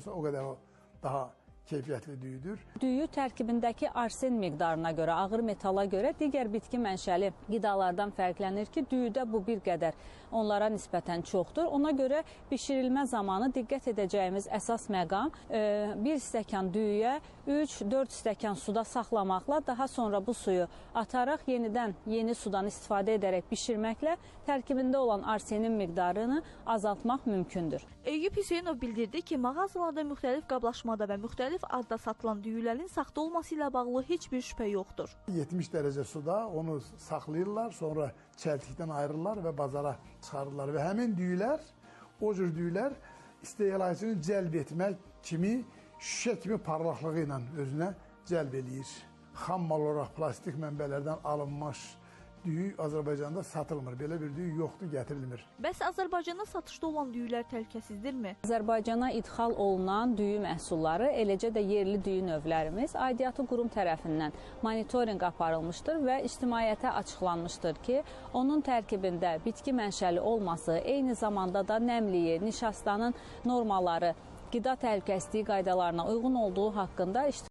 O qədər o daha keyfiyyətli düyüdür. Düyü tərkibindəki arsen miqdarına görə, ağır metala görə digər bitki mənşəli qidalardan fərqlənir ki, düyüdə bu bir qədər onlara nisbətən çoxdur. Ona görə bişirilmə zamanı diqqət edəcəyimiz əsas məqam 1 stəkan düyüyə 3-4 stəkan suda saxlamaqla, daha sonra bu suyu ataraq yenidən yeni sudan istifadə edərək bişirməklə tərkibində olan arsenin miqdarını azaltmaq mümkündür. Eyüp Hüseynov bildirdi ki, mağazalarda müxtəlif qablaşmada və müxtəlif adda satılan düyülərin saxta olması ilə bağlı heç bir şübhə yoxdur. 70 dərəcə suda onu saxlayırlar, sonra çəltikdən ayırırlar və bazara çıxarırlar. Və həmin düyülər, o cür düyülər istehlakçını cəlb etmək kimi, şüşə kimi parlaqlığı ilə özünə cəlb eləyir. Xam mal olaraq plastik mənbələrdən alınmış düyü Azərbaycanda satılmır. Belə bir düyü yoxdur, gətirilmir. Bəs Azərbaycanda satışda olan düyülər təhlükəsizdirmi? Azərbaycana idxal olunan düyü məhsulları, eləcə də yerli düyü növlərimiz aidiyyatı qurum tərəfindən monitorinq aparılmışdır və ictimaiyyətə açıqlanmışdır ki, onun tərkibində bitki mənşəli olması, eyni zamanda da nəmliyi, nişastanın normaları, qida təhlükəsizliyi qaydalarına uyğun olduğu haqqında